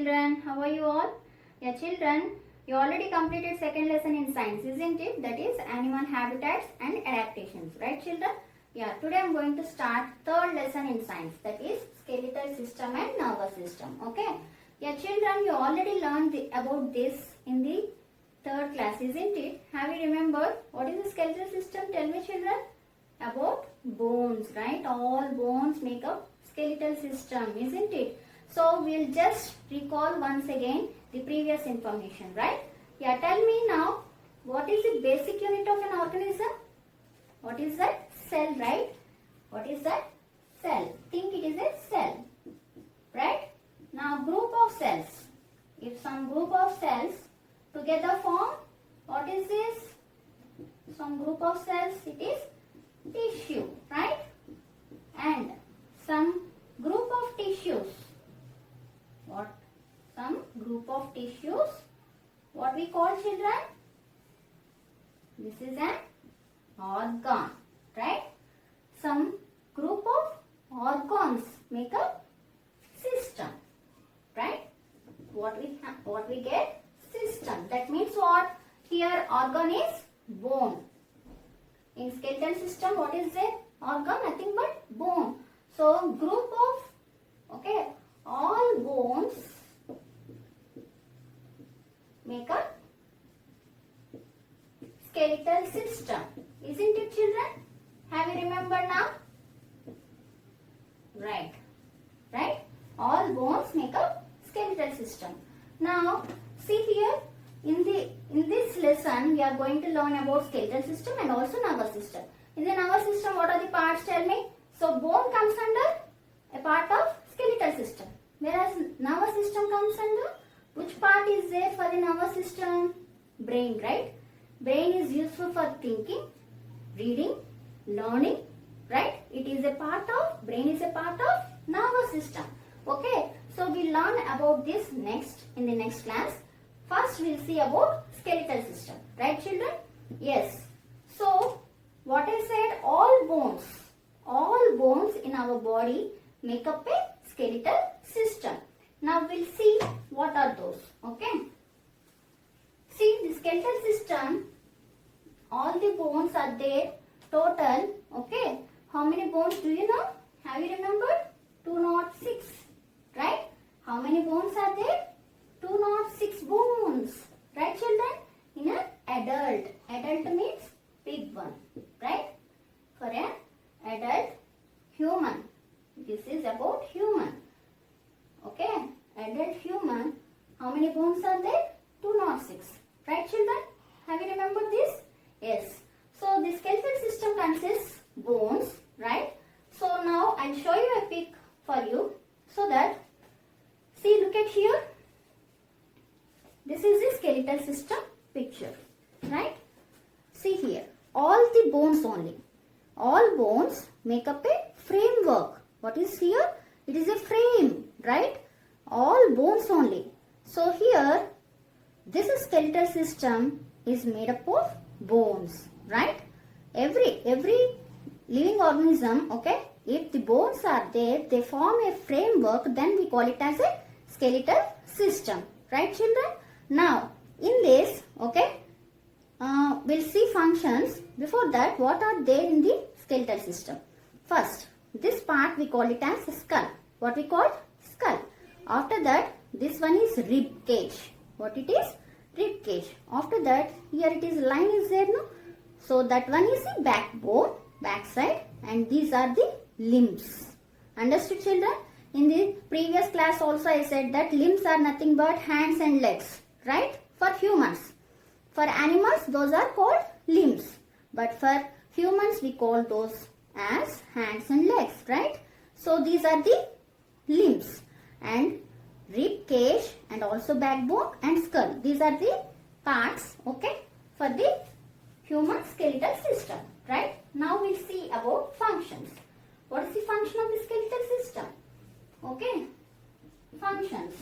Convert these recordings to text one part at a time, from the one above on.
children, how are you all? Yeah, children, you already completed second lesson in science, isn't it? That is animal habitats and adaptations, right children? Yeah, today I am going to start third lesson in science, that is skeletal system and nervous system. Okay? Yeah, children, you already learned about this in the third class, isn't it? Have you remembered what is the skeletal system? Tell me children. About bones, right? All bones make up skeletal system, isn't it? So we'll just recall once again the previous information, right? Yeah, tell me now, what is the basic unit of an organism? What is that? Cell, right? What is that? Cell. Think it is a cell, right? Now group of cells. If some group of cells together form, what is this? Some group of cells, it is tissue, right? And some group of tissues. What? Some group of tissues. What we call children? This is an organ, right? Some group of organs make a system, right? What we get? System. That means what? Here organ is bone. In skeletal system, what is the organ? Nothing but bone. So, group of, okay, all bones make a skeletal system. Isn't it, children? Have you remembered now? Right. Right? All bones make a skeletal system. Now, see here. In this lesson, we are going to learn about skeletal system and also nervous system. In the nervous system, what are the parts? Tell me. So, bone comes under a part of skeletal system. Whereas nervous system comes under, which part is there for the nervous system? Brain, right? Brain is useful for thinking, reading, learning, right? It is a part of, brain is a part of nervous system. Okay. So, we learn about this next in the next class. First, we will see about skeletal system. Right, children? Yes. So, what I said, all bones in our body make up a skeletal system. Now, we'll see what are those. Okay. See, the skeletal system, all the bones are there, total. Okay. How many bones do you know? Have you remembered? 206. Right? How many bones are there? 206 bones, right children? In an adult. Adult means big one, right? For an adult human. This is about human. Okay? Adult human. How many bones are there? 206. Right children? Have you remembered this? Yes. So the skeletal system consists bones, right? So now I'll show you a pic for you so that, see, look at here. This is the skeletal system picture, right? See here, all the bones only. All bones make up a framework. What is here? It is a frame, right? All bones only. So here, this skeletal system is made up of bones, right? Every living organism, okay, if the bones are there, they form a framework, then we call it as a skeletal system, right children? Now, in this, okay, we'll see functions. Before that, what are there in the skeletal system? First, this part we call it as skull. What we call? Skull. After that, this one is rib cage. What it is? Rib cage. After that, here it is line is there, no? So, that one is the backbone, backside, and these are the limbs. Understood, children? In the previous class also I said that limbs are nothing but hands and legs. Right? For humans. For animals, those are called limbs. But for humans, we call those as hands and legs. Right? So, these are the limbs. And rib cage and also backbone and skull. These are the parts, okay, for the human skeletal system. Right? Now, we'll see about functions. What is the function of the skeletal system? Okay. Functions.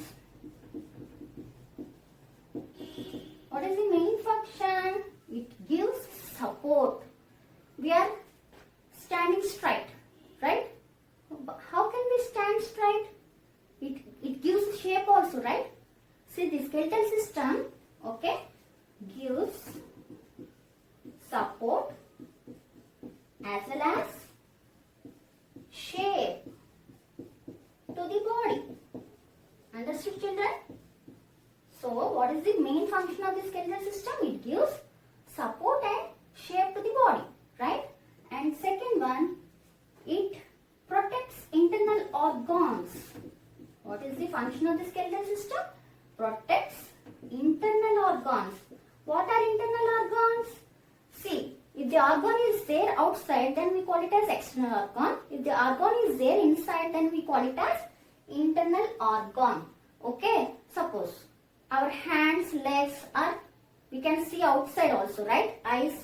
What is the main function? It gives support. We are standing straight, right? How can we stand straight? It gives shape also. also, right? See, the skeletal system, okay, gives support as well as shape to the body. Understood, children? So, what is the main function of the skeletal system? It gives support and shape to the body, right? And second one, it protects internal organs. What is the function of the skeletal system? Protects internal organs. What are internal organs? See, if the organ is there outside, then we call it as external organ. If the organ is there inside, then we call it as internal organ. Okay, suppose our hands, legs are, we can see outside also, right? Eyes,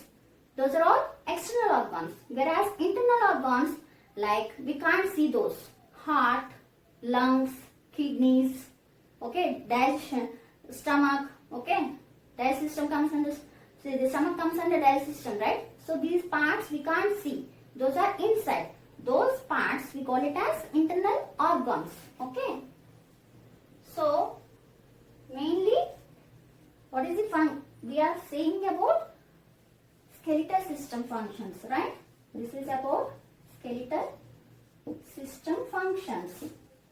those are all external organs. Whereas internal organs, like we can't see those. Heart, lungs, kidneys, okay, digestion, stomach, okay. Digestive system comes under, so the stomach comes under digestive system, right? So these parts we can't see. Those are inside. Those parts we call it as internal organs, okay. So mainly, what is the fun? We are saying about skeletal system functions, right? This is about skeletal system functions.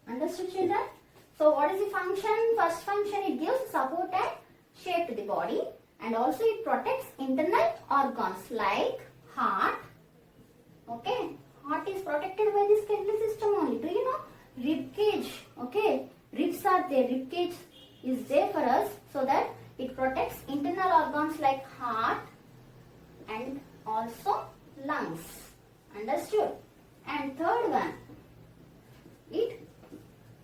Understood, children? So, what is the function? First function, it gives support and shape to the body, and also it protects internal organs like heart. Okay, heart is protected by the skeletal system only. Do you know? Rib cage. Okay, ribs are there. Rib cage is there for us, so that it protects internal organs like heart and also lungs. Understood? And third one, it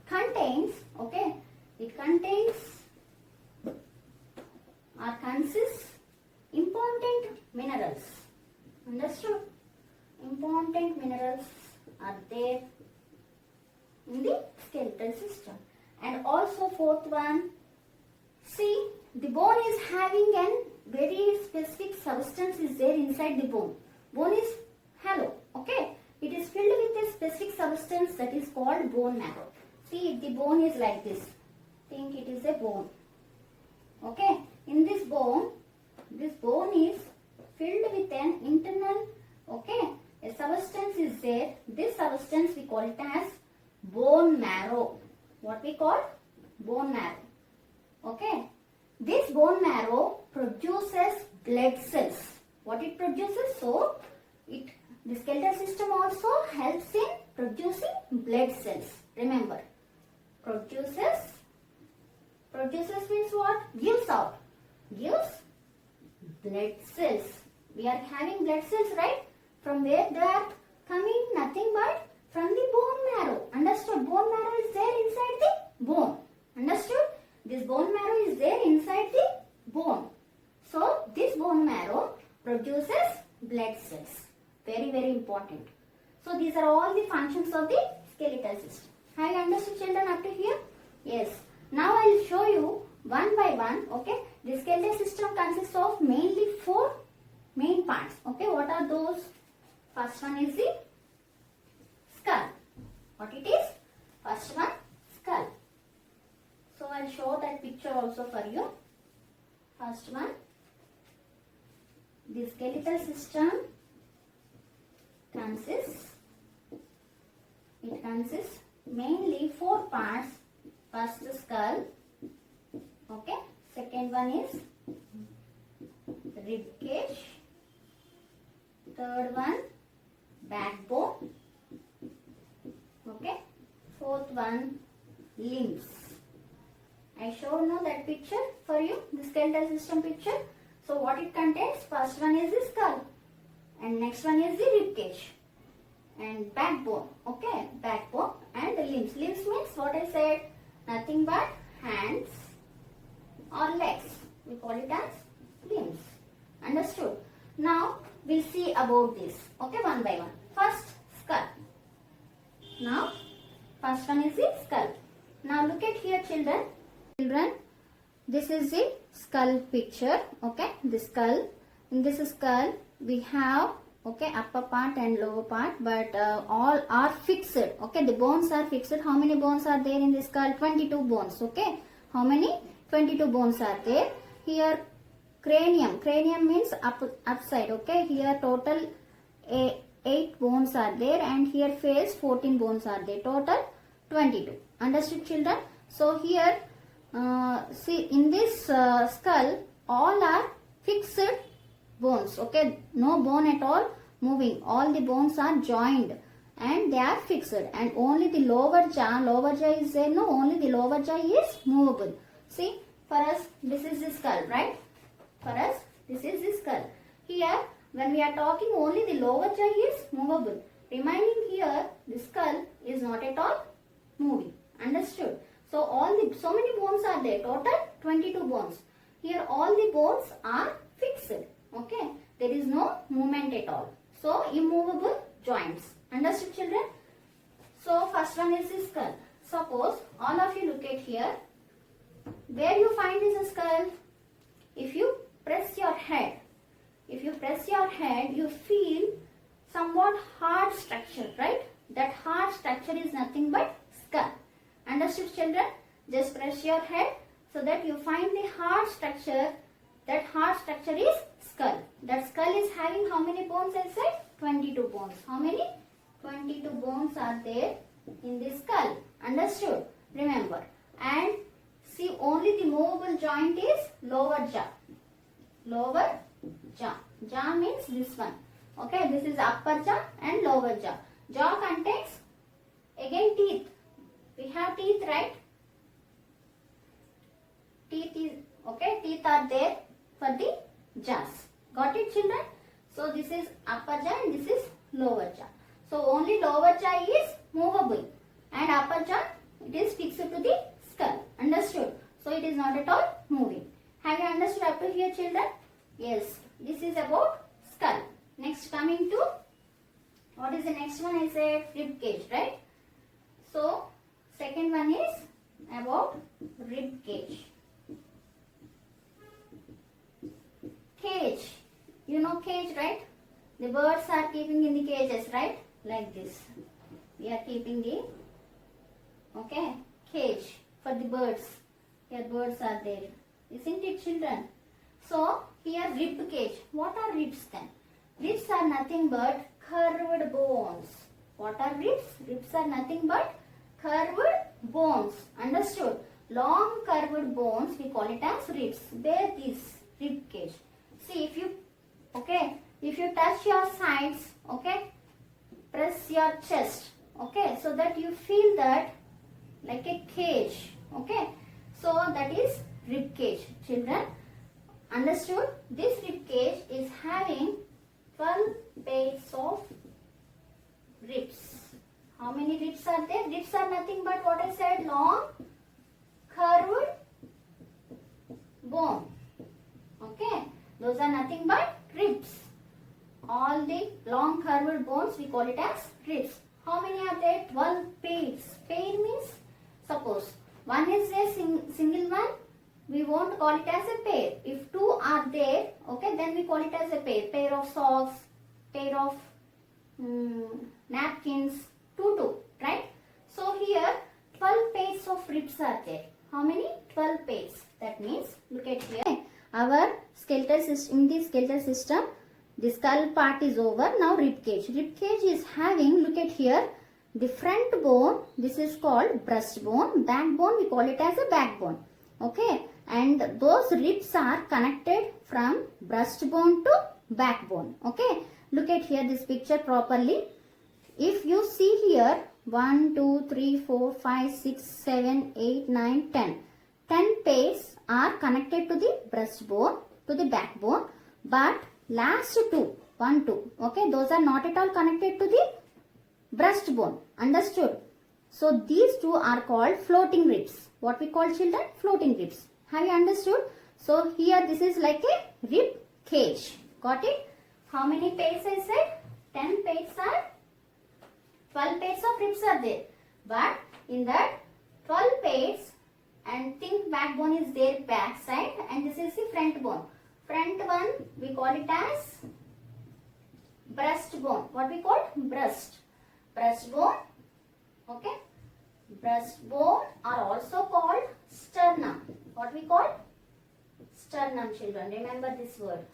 contains, okay, it contains or consists important minerals. Understood? Important minerals are there in the skeletal system. And also fourth one, see, the bone is having a very specific substance is there inside the bone. Bone is hollow, okay. It is filled with a specific substance that is called bone marrow. See, if the bone is like this, think it is a bone, okay. In this bone is filled with an internal, okay, a substance is there. This substance we call it as bone marrow. What we call? Bone marrow, okay. This bone marrow produces blood cells. What it produces? So, the skeletal system also helps in producing blood cells. Remember, produces means what? Gives out. Gives blood cells. We are having blood cells, right? From where they are coming? Nothing but from the bone marrow. Understood? Bone marrow is there inside the bone. Understood? This bone marrow is there inside the bone. So, this bone marrow produces blood cells. Very, very important. So, these are all the functions of the skeletal system. Have you understood, children, up to here? Yes. Now, I will show you one by one, okay. The skeletal system consists of mainly 4 main parts, okay. What are those? First one is the skull. What it is? First one, skull. So, I will show that picture also for you. First one, the skeletal system consists mainly 4 parts. First, the skull, okay. Second one is rib cage. Third one, backbone, okay. Fourth one, limbs. I showed now that picture for you, the skeletal system picture. So what it contains? First one is the skull, and next one is the rib cage and backbone, okay, backbone and the limbs. Limbs means what I said, nothing but hands or legs. We call it as limbs. Understood? Now we'll see about this, okay, one by one. First, skull. Now, first one is the skull. Now look at here, children. This is the skull picture, okay, the skull. In this skull we have okay, upper part and lower part, but all are fixed. Okay, the bones are fixed. How many bones are there in this skull? 22 bones. Okay, how many? 22 bones are there. Here cranium means upside. Okay, here total 8 bones are there, and here face 14 bones are there, total 22. Understood, children? So here see, in this skull all are fixed bones. Okay, no bone at all moving, all the bones are joined and they are fixed, and only the lower jaw is there. No, only the lower jaw is movable. See, for us this is the skull, right? For us this is the skull. Here when we are talking, only the lower jaw is movable. Remaining here, the skull is not at all moving. Understood? So so many bones are there, total 22 bones. Here all the bones are fixed. Okay, there is no movement at all. So immovable joints. Understood, children? So first one is the skull. Suppose all of you look at here. Where you find is a skull? If you press your head, you feel somewhat hard structure, right? That hard structure is nothing but skull. Understood, children? Just press your head so that you find the hard structure. That hard structure is skull. That skull is having how many bones? I said 22 bones. How many? 22 bones are there in the skull. Understood? Remember. And see, only the movable joint is lower jaw. Lower jaw. Jaw means this one. Okay, this is upper jaw and lower jaw. Jaw contains again teeth. We have teeth, right? Teeth is okay. Teeth are there for the jaws. Got it, children? So this is upper jaw and this is lower jaw. So only lower jaw is movable and upper jaw, it is fixed to the skull. Understood? So it is not at all moving. Have you understood up to here, children? Yes. This is about skull. Next, coming to what is the next one? I said rib cage, right? So second one is about rib cage. Cage. You know cage, right? The birds are keeping in the cages, right? Like this. We are keeping the cage for the birds. Here birds are there. Isn't it, children? So here rib cage. What are ribs then? Ribs are nothing but curved bones. What are ribs? Ribs are nothing but curved bones. Understood? Long curved bones, we call it as ribs. There this rib cage. See, if you touch your sides, press your chest, so that you feel that like a cage, so that is rib cage, children. Understood? This rib cage is having 12 pairs of ribs. How many ribs are there? Ribs are nothing but what I said, long curved bone. Okay, those are nothing but ribs. All the long curved bones, we call it as ribs. How many are there? 12 pairs. Pair means, suppose one is a single one, we won't call it as a pair. If two are there, then we call it as a pair. Pair of socks, pair of napkins, two, right? So here 12 pairs of ribs are there. How many? 12 pairs. That means, look at here. Our skeletal system, in the skeletal system, the skull part is over. Now rib cage. Rib cage is having, look at here, the front bone, this is called breastbone. Backbone, we call it as a backbone. Okay, and those ribs are connected from breastbone to backbone. Okay, look at here this picture properly. If you see here 1, 2, 3, 4, 5, 6, 7, 8, 9, 10. 10 pairs are connected to the breastbone, to the backbone, but last two, 1, 2, those are not at all connected to the breastbone. Understood? So these two are called floating ribs. What we call, children? Floating ribs. Have you understood? So here this is like a rib cage. Got it? How many pairs I said? 10 pairs are, 12 pairs of ribs are there. But in that 12 pairs, and think backbone is there back side, and this is the front bone. Front one, we call it as breastbone. What we call breastbone. Okay. Breastbone are also called sternum. What we call sternum, children. Remember this word.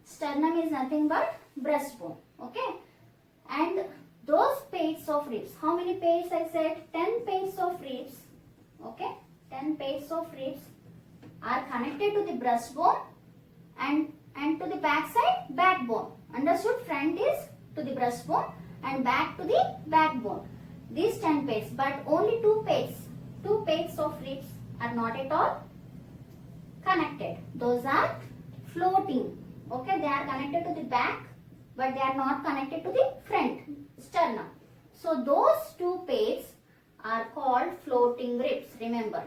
Sternum is nothing but breastbone. Okay. And those pairs of ribs. How many pairs I said? 10 pairs of ribs. Okay. 10 pairs of ribs are connected to the breastbone and to the back side backbone. Understood? Front is to the breastbone and back to the backbone. These 10 pairs, but only 2 pairs of ribs are not at all connected. Those are floating. Okay, they are connected to the back, but they are not connected to the front sternum. So those 2 pairs are called floating ribs. Remember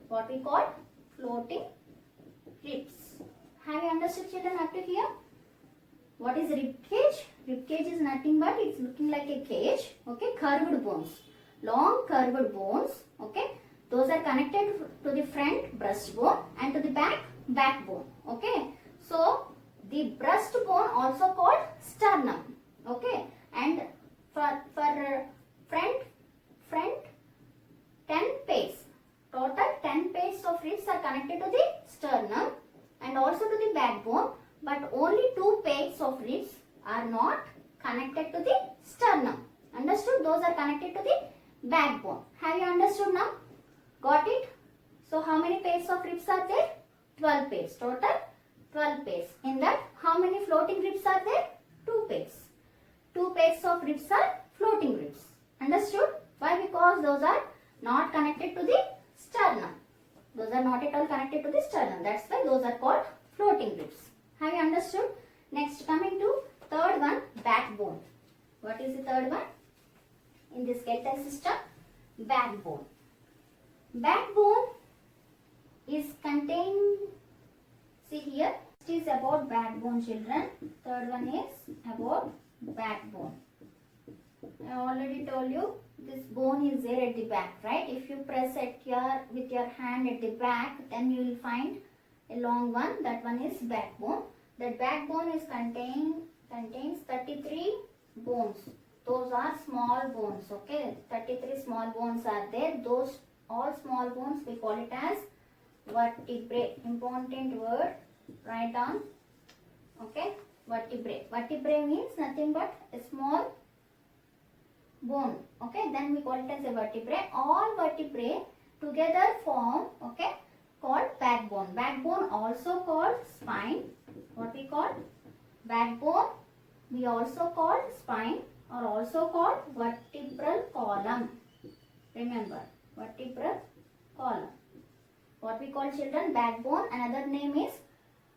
what we call floating ribs. Have you understood, children, up to here? What is rib cage? Rib cage is nothing but it's looking like a cage. Okay, curved bones, long curved bones. Okay, those are connected to the front breastbone and to the back backbone. Okay, so the breastbone also called sternum. Okay, and for front 10 pairs. Total 10 pairs of ribs are connected to the sternum and also to the backbone, but only 2 pairs of ribs are not connected to the sternum. Understood? Those are connected to the backbone. Have you understood now? Got it? So how many pairs of ribs are there? 12 pairs. Total 12 pairs. In that, how many floating ribs are there? 2 pairs. 2 pairs of ribs are floating ribs. Understood? Why? Because those are not connected to the sternum. Those are not at all connected to the sternum. That's why those are called floating ribs. Have you understood? Next, coming to third one, backbone. What is the third one? In the skeletal system, backbone. Backbone is contained, see here, it is about backbone, children. Third one is about backbone. I already told you this bone is there at the back, right? If you press it here with your hand at the back, then you will find a long one. That one is backbone. That backbone is contains 33 bones. Those are small bones. Okay, 33 small bones are there. Those all small bones we call it as vertebrae. Important word. Write down. Okay, vertebrae. Vertebrae means nothing but a small bone. Okay, then we call it as a vertebrae. All vertebrae together form, okay, called backbone. Backbone also called spine. What we call backbone, we also call spine, or also called vertebral column. Remember, vertebral column. What we call, children, backbone. Another name is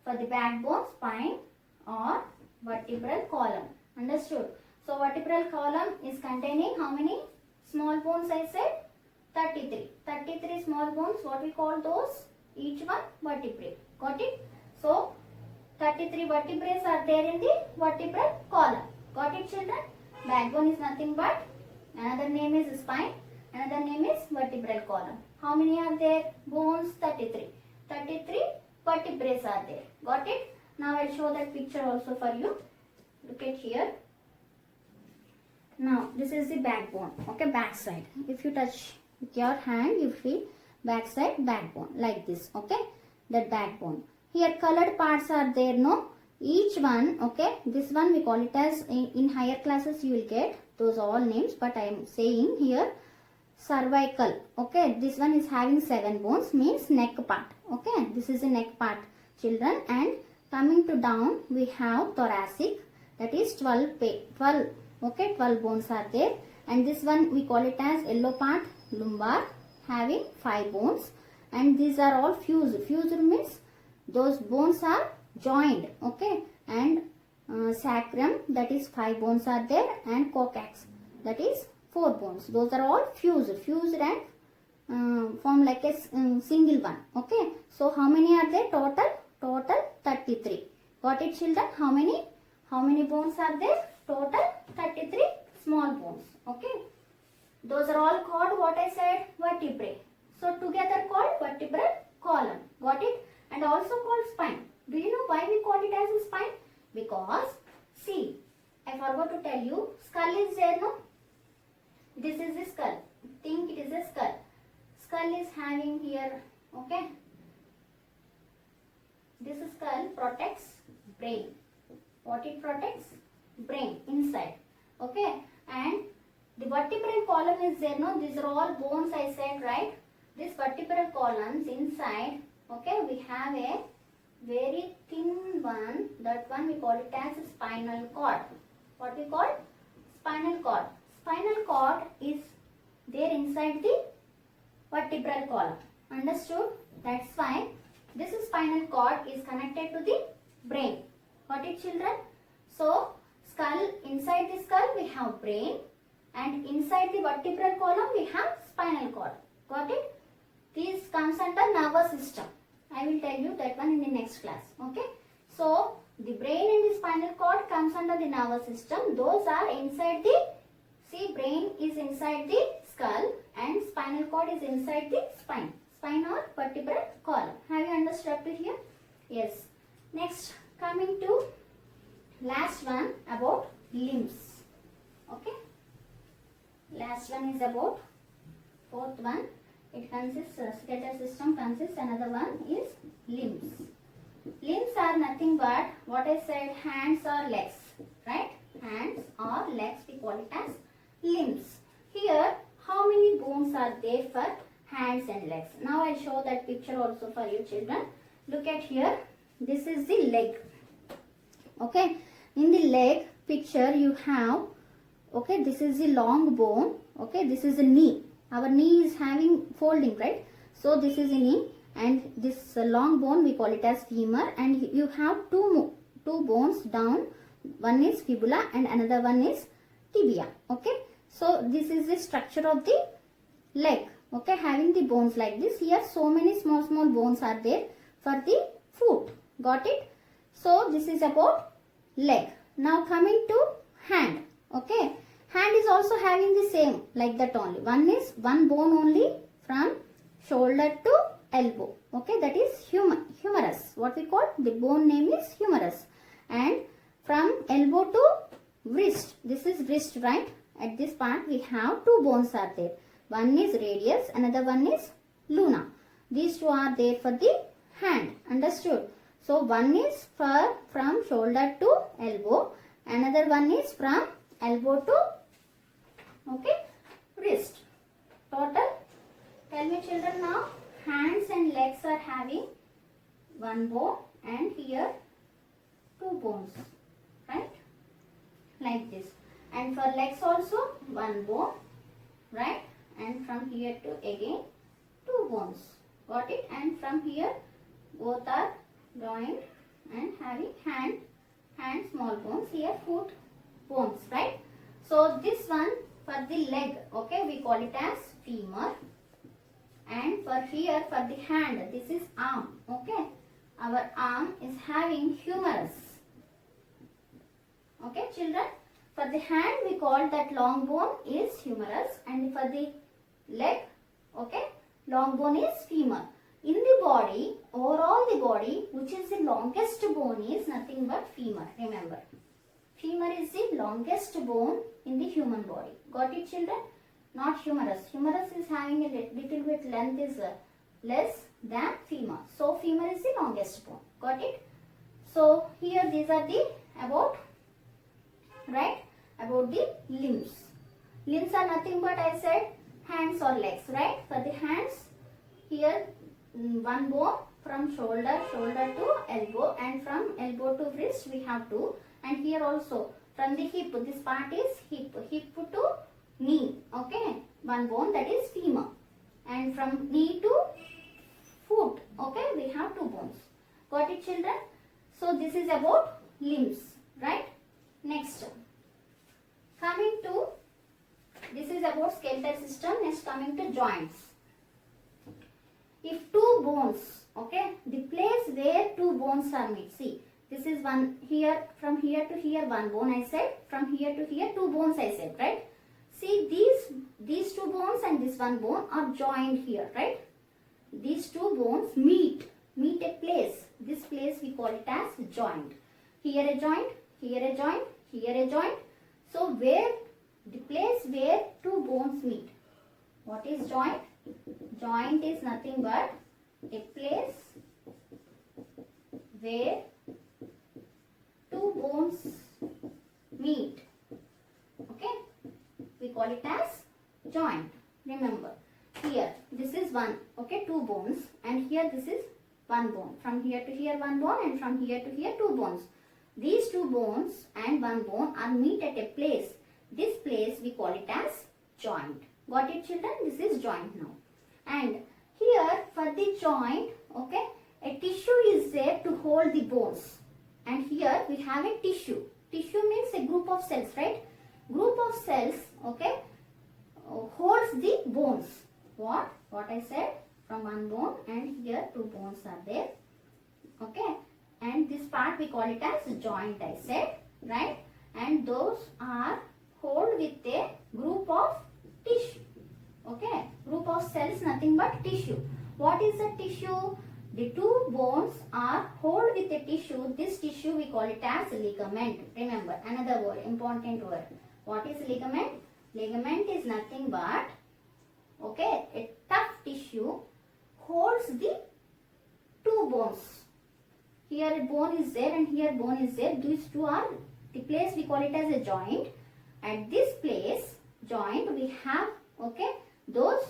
for the backbone, spine or vertebral column. Understood? So vertebral column is containing how many small bones? I said 33. 33 small bones. What we call those? Each one vertebrae. Got it? So 33 vertebrae are there in the vertebral column. Got it, children? Backbone is nothing but, another name is spine, another name is vertebral column. How many are there? Bones 33. 33 vertebrae are there. Got it? Now I'll show that picture also for you. Look at here. Now this is the backbone. Okay, back side. If you touch with your hand, you feel back side backbone like this. Okay, that backbone. Here colored parts are there, no? Each one, okay, this one we call it as, in higher classes you will get those all names, but I am saying here cervical. Okay, this one is having 7 bones, means neck part. Okay, this is the neck part, children. And coming to down, we have thoracic, that is 12, okay, 12 bones are there. And this one we call it as yellow part, lumbar, having 5 bones. And these are all fused. Fused means those bones are joined. Okay, and sacrum, that is 5 bones are there, and coccyx, that is 4 bones. Those are all fused and form like a single one. Okay, so how many are there? Total 33. Got it, children? How many bones are there? Total 33 small bones. Okay, those are all called, what I said, vertebrae. So together called vertebral column. Got it? And also called spine. Do you know why we call it as a spine? Because see, forgot to tell you, skull is there, no? This is the skull. Think it is a skull. Skull is having here, okay? This skull protects brain. What it protects? Brain inside, okay? And the vertebral column is there, no? These are all bones, I said, right? These vertebral columns inside, okay, we have a very thin one. That one we call it as spinal cord. What we call? Spinal cord. Spinal cord is there inside the vertebral column. Understood? That's why this spinal cord is connected to the brain. Got it, children? So, skull, inside the skull we have brain, and inside the vertebral column we have spinal cord. Got it? This comes under nervous system. I will tell you that one in the next class. Okay? So, the brain and the spinal cord comes under the nervous system. Those are inside the, see, brain is inside the skull and spinal cord is inside the spine. Spine or vertebral column. Have you understood up to here? Yes. Next, coming to last one about limbs. Okay? Last one is about fourth one. It consists, skeletal system consists, another one is limbs. Limbs are nothing but what I said, hands or legs, right? Hands or legs, we call it as limbs. Here, how many bones are there for hands and legs? Now I'll show that picture also for you, children. Look at here. This is the leg. Okay. In the leg picture you have, okay, this is the long bone. Okay, this is the knee. Our knee is having folding, right? So this is the knee, and this long bone we call it as femur, and you have two bones down. One is fibula and another one is tibia. Okay, so this is the structure of the leg. Okay, having the bones like this. Here so many small bones are there for the foot. Got it? So this is about leg. Now coming to hand. Okay, hand is also having the same like that only. One bone only from shoulder to elbow. Okay, that is humerus. What we call the bone name is humerus. And from elbow to wrist. This is wrist, right? At this part we have two bones are there. One is radius, another one is luna. These two are there for the hand. Understood? So one is from shoulder to elbow. Another one is from elbow to, okay, wrist. Total, tell me children now, hands and legs are having one bone and here two bones, right? Like this. And for legs also one bone, right? And from here to again two bones. Got it? And from here both are joined and having hand small bones, here foot bones, right? So this one for the leg, okay, we call it as femur. And for here for the hand, this is arm, okay. Our arm is having humerus. Okay, children? For the hand we call that long bone is humerus, and for the leg, okay, long bone is femur. In the body, overall the body, which is the longest bone is nothing but femur, remember. Femur is the longest bone in the human body. Got it, children? Not humerus. Humerus is having a little bit length is less than femur. So, femur is the longest bone. Got it? So, here these are the about, right? About the limbs. Limbs are nothing but I said hands or legs, right? For the hands, here one bone from shoulder to elbow, and from elbow to wrist we have two, and here also from the hip, this part is hip to knee, okay, one bone, that is femur, and from knee to foot, okay, we have two bones. Got it, children? So this is about limbs, right? Next, coming to, this is about skeletal system. Next, coming to joints. If two bones, okay, the place where two bones are meet, see, this is one here, from here to here one bone I said, from here to here two bones I said, right? See, these two bones and this one bone are joined here, right? These two bones meet a place. This place we call it as joint. Here a joint, here a joint, here a joint, So where the place where two bones meet. What is joint? Joint is nothing but a place where two bones meet. Okay, we call it as joint. Remember, here this is one, okay, two bones, and here this is one bone. From here to here one bone, and from here to here two bones. These two bones and one bone are meet at a place. This place we call it as joint. Got it, children? This is joint now. And here for the joint, okay, a tissue is there to hold the bones. And here we have a tissue. Tissue means a group of cells, right? Group of cells, okay, holds the bones. What I said, from one bone, and here two bones are there. Okay, and this part we call it as joint, I said, right? And those are hold with a group of tissue. Okay, group of cells, nothing but tissue. What is a tissue? The two bones are hold with a tissue. This tissue we call it as ligament. Remember, another word, important word. What is ligament? Ligament is nothing but, okay, a tough tissue holds the two bones. Here a bone is there and here bone is there. These two are the place we call it as a joint. At this place, joint, we have, okay, those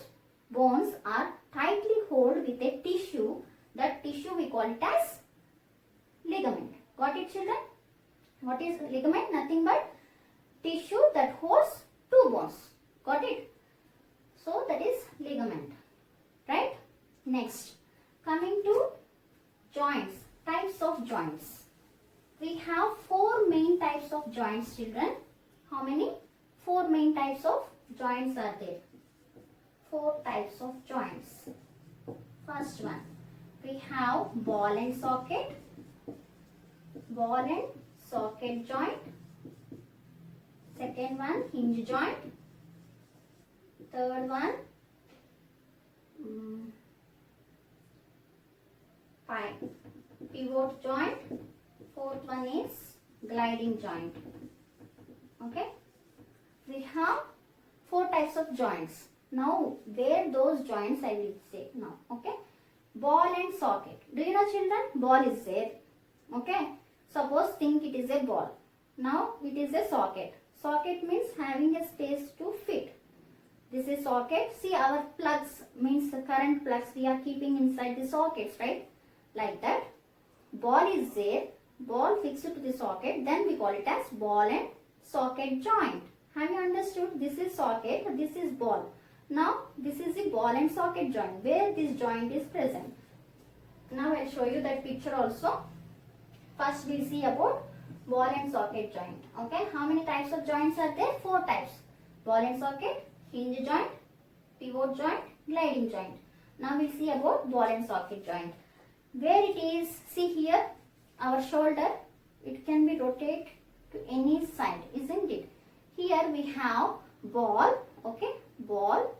bones are tightly hold with a tissue. That tissue we call it as ligament. Got it, children? What is ligament? Nothing but tissue that holds two bones. Got it? So that is ligament, right? Next, coming to joints, types of joints. We have four main types of joints, children. How many? Four main types of joints are there. Four types of joints. First one, we have ball and socket. Ball and socket joint. Second one, hinge joint. Third one, pivot joint. Fourth one is gliding joint. Okay, we have four types of joints. Now where those joints I will say now. Okay, ball and socket. Do you know, children? Ball is there. Okay, suppose think it is a ball. Now it is a socket. Socket means having a space to fit. This is socket. See, our plugs means the current plugs we are keeping inside the sockets, right? Like that. Ball is there. Ball fixed to the socket. Then we call it as ball and socket joint. Have you understood? This is socket. This is ball. Now this is the ball and socket joint where this joint is present. Now I will show you that picture also. First we will see about ball and socket joint. Okay, how many types of joints are there? Four types. Ball and socket, hinge joint, pivot joint, gliding joint. Now we will see about ball and socket joint. Where it is, see here, our shoulder, it can be rotated to any side, isn't it? Here we have ball, okay, ball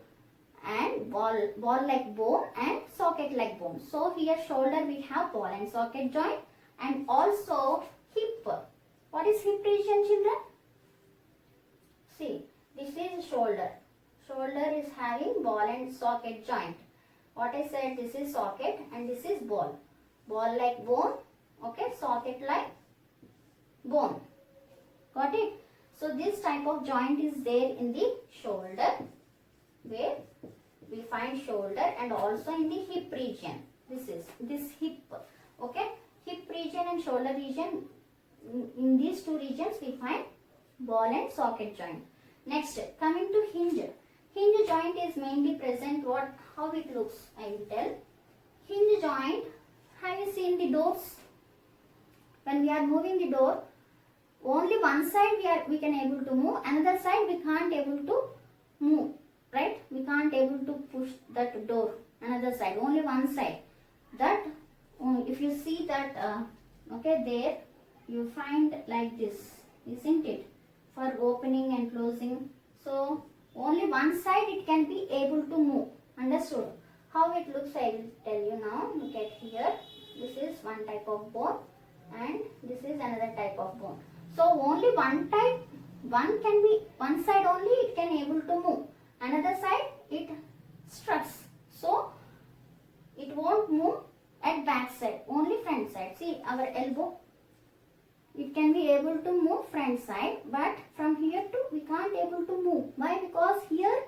and ball like bone and socket like bone. So here shoulder we have ball and socket joint, and also hip. What is hip region, children? See, this is shoulder. Shoulder is having ball and socket joint. What I said, this is socket and this is ball. Ball like bone, okay, socket like bone. Got it? So this type of joint is there in the shoulder, where we find shoulder, and also in the hip region. This is this hip, okay, hip region and shoulder region. In these two regions we find ball and socket joint. Next, coming to hinge. Hinge joint is mainly present. How it looks, I will tell. Hinge joint, have you seen the doors? When we are moving the door, only one side we can able to move, another side we can't able to move, right? We can't able to push that door, another side, only one side. That, if you see that, okay, there you find like this, isn't it? For opening and closing. So only one side it can be able to move. Understood? How it looks, I will tell you now. Look at here. This is one type of bone and this is another type of bone. So only one type one side only it can able to move. Another side it struts. So it won't move at back side, only front side. See our elbow, it can be able to move front side, but from here to we can't able to move. Why? Because here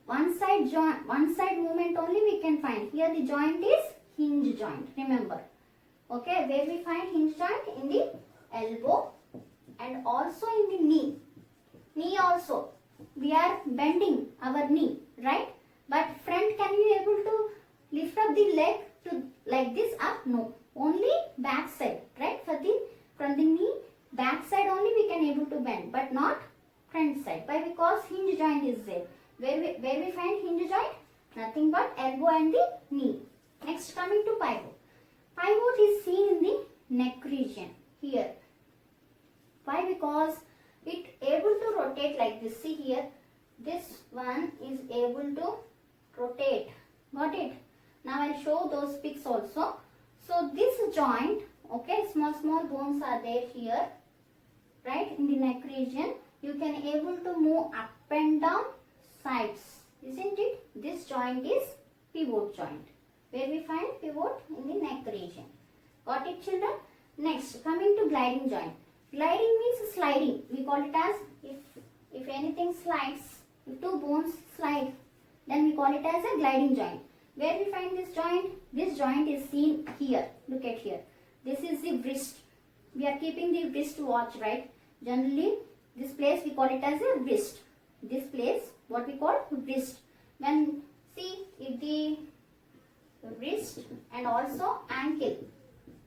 one side movement only we can find. Here the joint is hinge joint, remember. Okay, where we find hinge joint? In the elbow and also in the knee. Knee also, we are bending our knee, right? But front, can you able to lift up the leg to like this up? No, only back side, right? From the knee, back side only we can able to bend, but not front side. Why? Because hinge joint is there. Where we find hinge joint? Nothing but elbow and the knee. Next, coming to pivot. Pivot is seen in the neck region here. Why? Because it able to rotate like this. See here, this one is able to rotate. Got it? Now I'll show those pics also. So this joint, okay, small bones are there here, right, in the neck region. You can able to move up and down sides, isn't it? This joint is pivot joint, where we find pivot in the neck region. Got it, children? Next, coming to gliding joint. Gliding means sliding. We call it as, if anything slides, if two bones slide, then we call it as a gliding joint. Where we find this joint? This joint is seen here. Look at here. This is the wrist. We are keeping the wrist watch, right? Generally, this place we call it as a wrist. This place, what we call wrist. When, see, if the wrist and also ankle.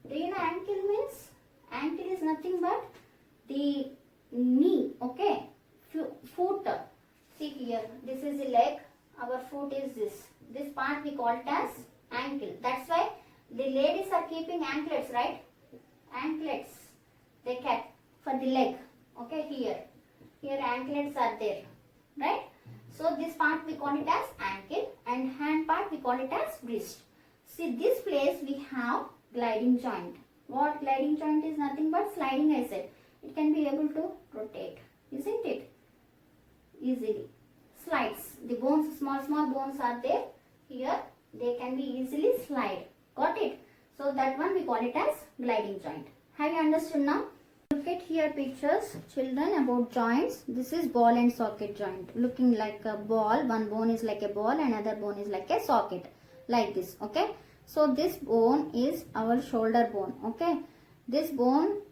Do you know ankle means? Ankle is nothing but the knee, okay? Foot. See here, this is the leg. Our foot is this. This part we call it as ankle. That's why the ladies are keeping anklets, right? Anklets. They kept for the leg. Okay, here. Here anklets are there. Right? So this part we call it as ankle and hand part we call it as wrist. See this place we have gliding joint. What gliding joint is? Nothing but sliding, I said. It can be able to rotate. Isn't it? Easily. Slides. The bones, small bones are there. Here they can be easily slide. Got it? So that one we call it as gliding joint. Have you understood now? Look at here pictures, children, about joints. This is ball and socket joint. Looking like a ball. One bone is like a ball, another bone is like a socket. Like this. Okay. So this bone is our shoulder bone. Okay. This bone,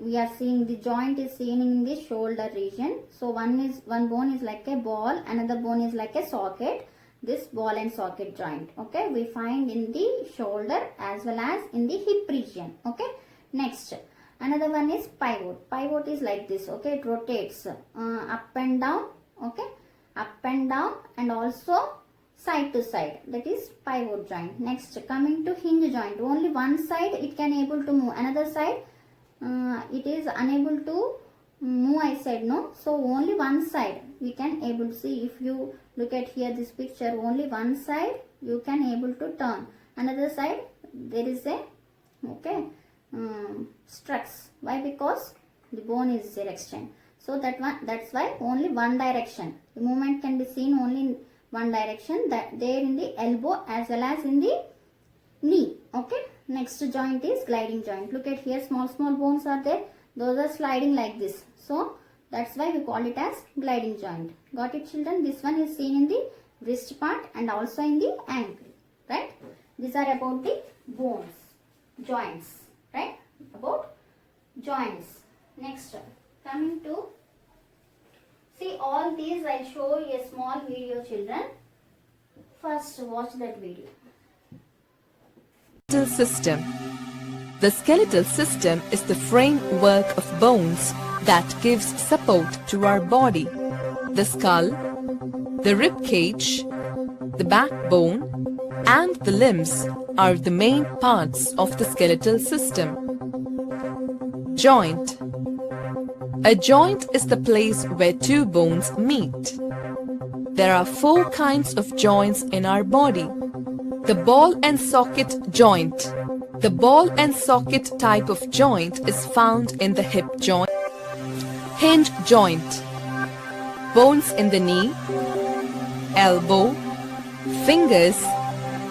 we are seeing the joint is seen in the shoulder region. So one bone is like a ball, another bone is like a socket. This ball and socket joint, okay, we find in the shoulder as well as in the hip region. Okay. Next, another one is pivot. Pivot is like this. Okay, it rotates up and down. Okay, up and down and also side to side. That is pivot joint. Next, coming to hinge joint. Only one side it can able to move. Another side it is unable to move, I said, no. So only one side we can able to see. If you look at here this picture, only one side you can able to turn. Another side there is a, okay, struts. Why? Because the bone is there extend. So that's why only one direction. The movement can be seen only in one direction, that there in the elbow as well as in the knee. Okay. Next joint is gliding joint. Look at here, small bones are there. Those are sliding like this. So that's why we call it as gliding joint. Got it, children? This one is seen in the wrist part and also in the ankle. Right? These are about the bones, joints. Right? About joints. Next, coming to, see all these, I'll show you a small video, children. First, watch that video. Skeletal system. The skeletal system is the framework of bones that gives support to our body. The skull, the rib cage, the backbone, and the limbs are the main parts of the skeletal system. Joint. A joint is the place where two bones meet. There are 4 kinds of joints in our body. The ball and socket joint. The ball and socket type of joint is found in the hip joint. Hinge joint. Bones in the knee, elbow, fingers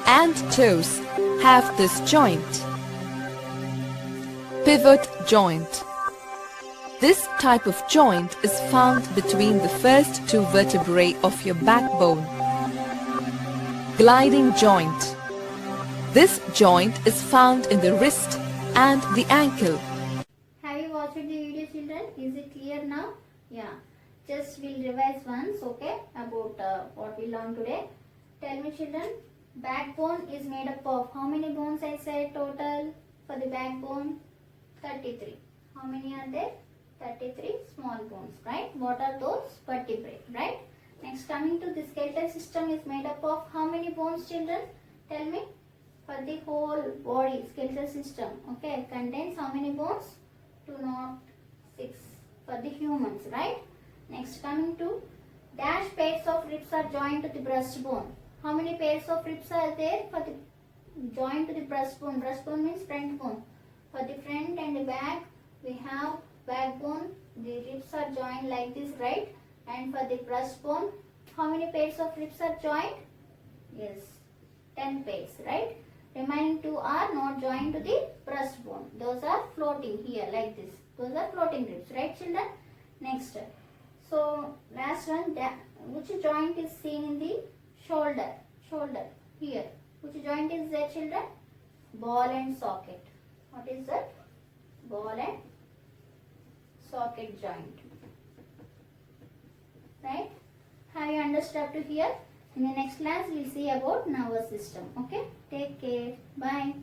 and toes have this joint. Pivot joint. This type of joint is found between the first two vertebrae of your backbone. Gliding joint. This joint is found in the wrist and the ankle. Have you watched the video, children? Is it clear now? Yeah. Just we'll revise once, okay, about what we learned today. Tell me, children, backbone is made up of how many bones I said total for the backbone? 33. How many are there? 33 small bones, right? What are those? Vertebrae, right? Next, coming to the skeletal system is made up of how many bones, children? Tell me. For the whole body, skeletal system, okay, contains how many bones? 206 for the humans, right? Next, coming to dash pairs of ribs are joined to the breastbone. How many pairs of ribs are there for the joined to the breastbone? Breastbone means front bone. For the front and the back, we have backbone. The ribs are joined like this, right? And for the breastbone, how many pairs of ribs are joined? Yes, 10 pairs, right? Remaining 2 are not joined to the breastbone. Those are floating here like this. Those are floating ribs, right, children? Next. So, last one, which joint is seen in the shoulder? Shoulder, here. Which joint is there, children? Ball and socket. What is that? Ball and socket joint. Right? Have you understood up to here? In the next class, we'll see about nervous system. Okay? Take care. Bye.